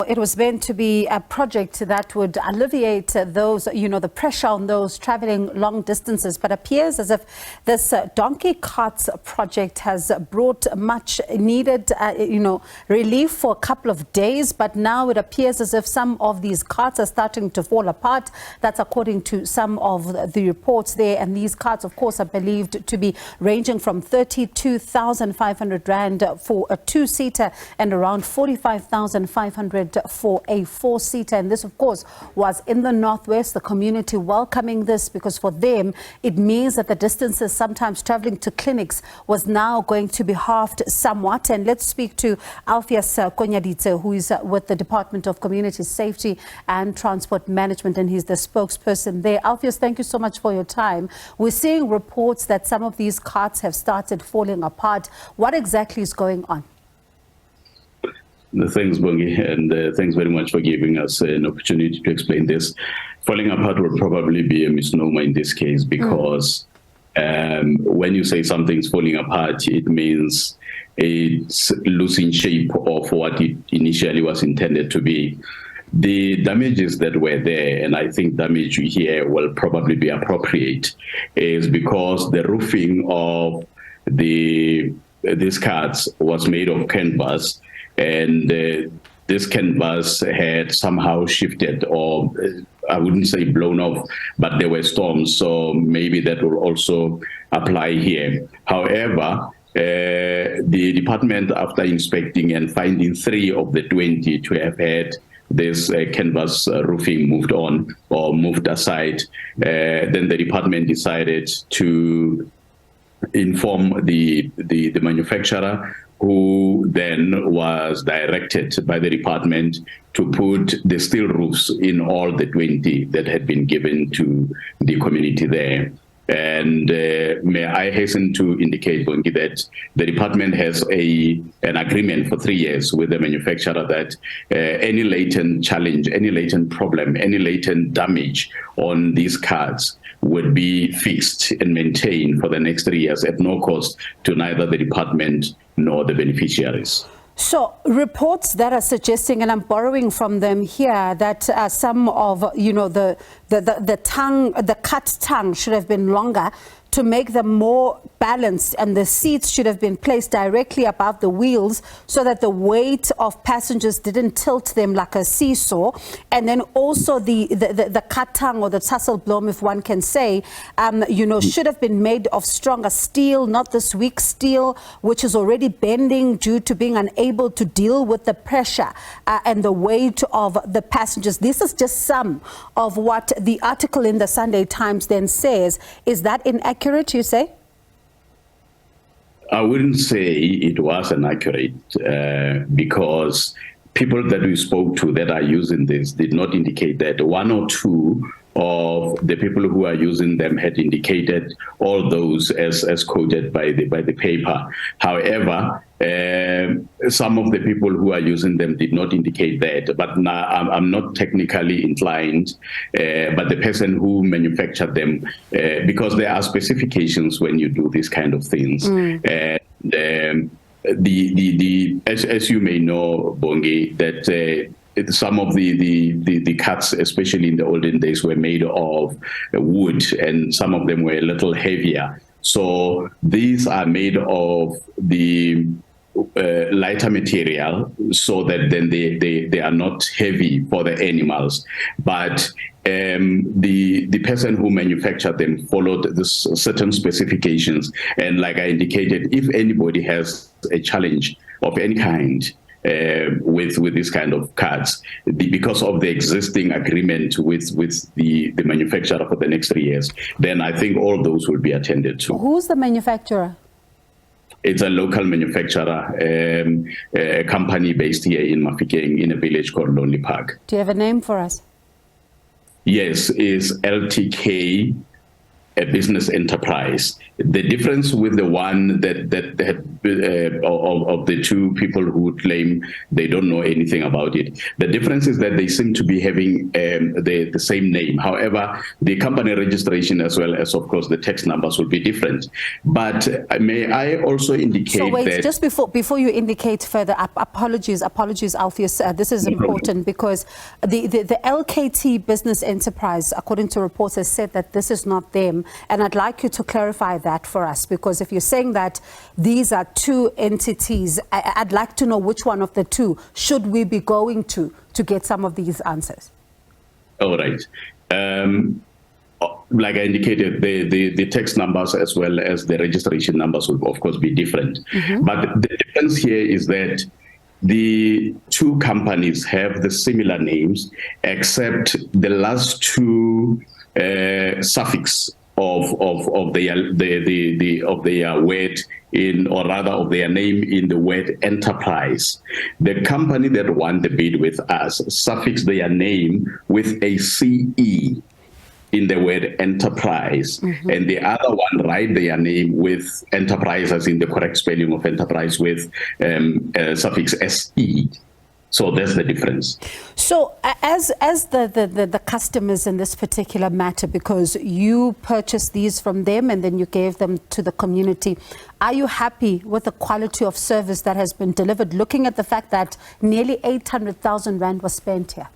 it was meant to be a project that would alleviate those, the pressure on those traveling long distances, but appears as if this donkey carts project has brought much needed, relief for a couple of days. But now it appears as if some of these carts are starting to fall apart. That's according to some of the reports there. And these carts, of course, are believed to be ranging from 32,500 Rand for a two-seater and around 45,500 for a four-seater. And this, of course, was in the Northwest, the community welcoming this, because for them, it means that the distances sometimes traveling to clinics was now going to be halved somewhat. And let's speak to Alpheus Koonyaditse, who is with the Department of Community Safety and Transport Management, and he's the spokesperson there. Alpheus, thank you so much for your time. We're seeing reports that some of these carts have started falling apart. What exactly is going on? Thanks, Bongi, and thanks very much for giving us an opportunity to explain this. Falling apart will probably be a misnomer in this case, because when you say something's falling apart, it means it's losing shape of what it initially was intended to be. The damages that were there, and I think damage here will probably be appropriate, is because the roofing of these carts was made of canvas, and this canvas had somehow shifted, or I wouldn't say blown off, but there were storms, so maybe that will also apply here. However, the department, after inspecting and finding 3 of the 20 to have had this canvas roofing moved on or moved aside, then the department decided to inform the manufacturer, who then was directed by the department to put the steel roofs in all the 20 that had been given to the community there. And may I hasten to indicate, Bongi, that the department has an agreement for 3 years with the manufacturer that any latent challenge, any latent problem, any latent damage on these cards would be fixed and maintained for the next 3 years at no cost to neither the department nor the beneficiaries. So reports that are suggesting, and I'm borrowing from them here, that some of the cut tongue should have been longer to make them more balanced, and the seats should have been placed directly above the wheels so that the weight of passengers didn't tilt them like a seesaw. And then also the cut tongue, or the tussle bloom, if one can say, should have been made of stronger steel, not this weak steel, which is already bending due to being unable to deal with the pressure and the weight of the passengers. This is just some of what the article in the Sunday Times then says. Is that inaccurate, you say? I wouldn't say it was inaccurate, because people that we spoke to that are using this did not indicate that. 1 or 2 of the people who are using them had indicated all those as quoted by the paper. However, some of the people who are using them did not indicate that. But now I'm not technically inclined, but the person who manufactured them, because there are specifications when you do these kind of things. And as you may know, Bongi, that some of the cuts, especially in the olden days, were made of wood, and some of them were a little heavier. So these are made of the lighter material, so that then they are not heavy for the animals. But the person who manufactured them followed this certain specifications. And like I indicated, if anybody has a challenge of any kind with this kind of cards, because of the existing agreement with the manufacturer for the next 3 years, then I think all those will be attended to. Who's the manufacturer? It's a local manufacturer, a company based here in Mafikeng, in a village called Lonely Park. Do you have a name for us? Yes, it's LTK a business enterprise. The difference with the one that of the two people who claim they don't know anything about it, the difference is that they seem to be having the same name. However, the company registration as well as, of course, the tax numbers will be different. But may I also indicate so wait, that... just before you indicate further, apologies, Alpheus, this is important because the LKT business enterprise, according to reports, has said that this is not them. And I'd like you to clarify that for us, because if you're saying that these are two entities, I'd like to know which one of the two should we be going to get some of these answers. All right. Like I indicated, the tax numbers as well as the registration numbers will, of course, be different. But the difference here is that the two companies have the similar names, except the last two suffix of their word in, or rather of their name in the word enterprise. The company that won the bid with us suffixed their name with a CE in the word enterprise, and the other one write their name with enterprise as in the correct spelling of enterprise with suffix SE. So that's the difference. So as the customers in this particular matter, because you purchased these from them and then you gave them to the community, are you happy with the quality of service that has been delivered, looking at the fact that nearly 800,000 Rand was spent here?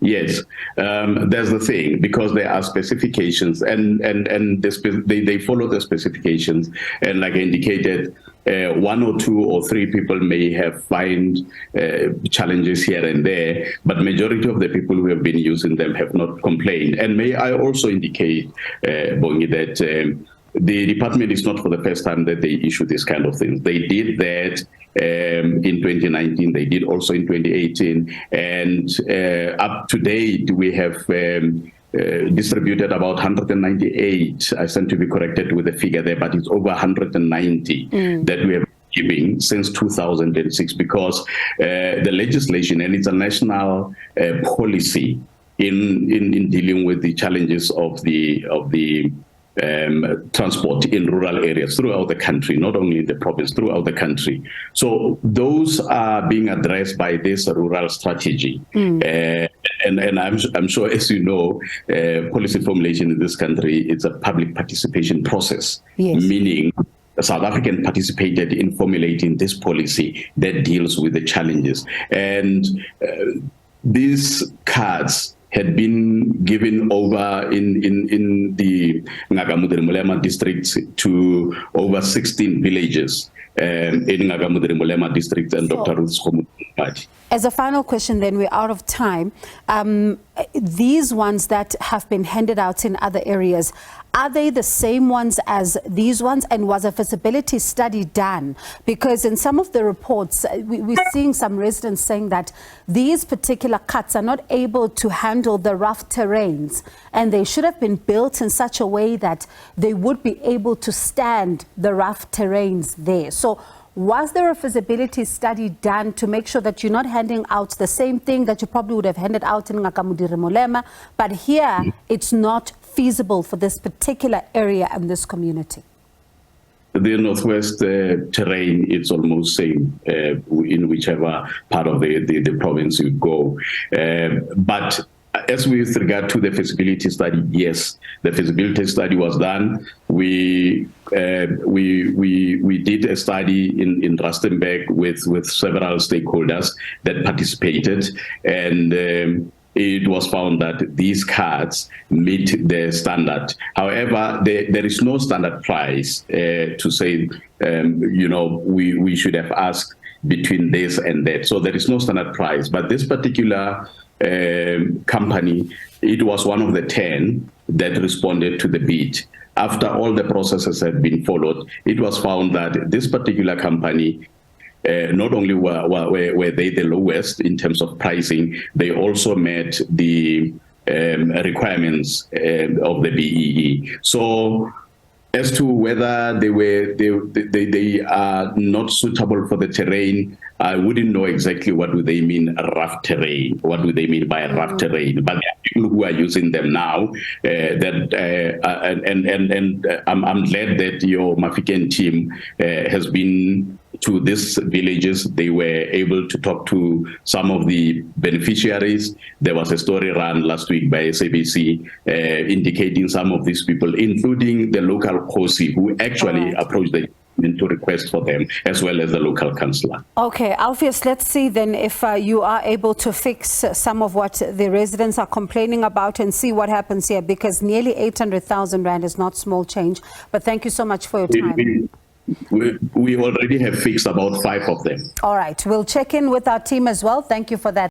Yes, that's the thing, because there are specifications and they follow the specifications. And like I indicated, one or two or three people may have find challenges here and there, but majority of the people who have been using them have not complained. And may I also indicate, Bongi, that the department is not for the first time that they issue this kind of things. They did that in 2019, they did also in 2018, and up to date we have distributed about 198. I stand to be corrected with the figure there, but it's over 190 that we have giving since 2006, because the legislation, and it's a national policy in dealing with the challenges of the transport in rural areas throughout the country, not only in the province, throughout the country. So those are being addressed by this rural strategy. And I'm sure, as you know, policy formulation in this country is a public participation process, meaning South African participated in formulating this policy that deals with the challenges. And these cards had been given over in the Ngagamudirimulema district to over 16 villages in Ngagamudirimulema district and Dr. Ruth's party. As a final question, then, we're out of time. These ones that have been handed out in other areas, are they the same ones as these ones? And was a feasibility study done? Because in some of the reports, we're seeing some residents saying that these particular cuts are not able to handle the rough terrains, and they should have been built in such a way that they would be able to stand the rough terrains there. So was there a feasibility study done to make sure that you're not handing out the same thing that you probably would have handed out in Ngakamudirimulema, but here it's not feasible for this particular area and this community? The northwest terrain, it's almost same in whichever part of the province you go. But as with regard to the feasibility study, yes, the feasibility study was done. We did a study in Rustenburg with several stakeholders that participated, and it was found that these cards meet the standard. However, there is no standard price to say, we should have asked between this and that. So there is no standard price. But this particular company, it was one of the 10 that responded to the bid. After all the processes had been followed, it was found that this particular company, not only were they the lowest in terms of pricing, they also met the requirements of the BEE. So as to whether they are not suitable for the terrain, I wouldn't know exactly what do they mean rough terrain. What do they mean by rough terrain? But there are people who are using them now. I'm glad that your Mafikeng team has been to these villages. They were able to talk to some of the beneficiaries. There was a story run last week by SABC indicating some of these people, including the local Kosi, who actually approached the to request for them, as well as the local councillor. Okay, Alpheus, let's see then if you are able to fix some of what the residents are complaining about and see what happens here, because nearly 800,000 Rand is not small change. But thank you so much for your time. We already have fixed about 5 of them. All right, we'll check in with our team as well. Thank you for that.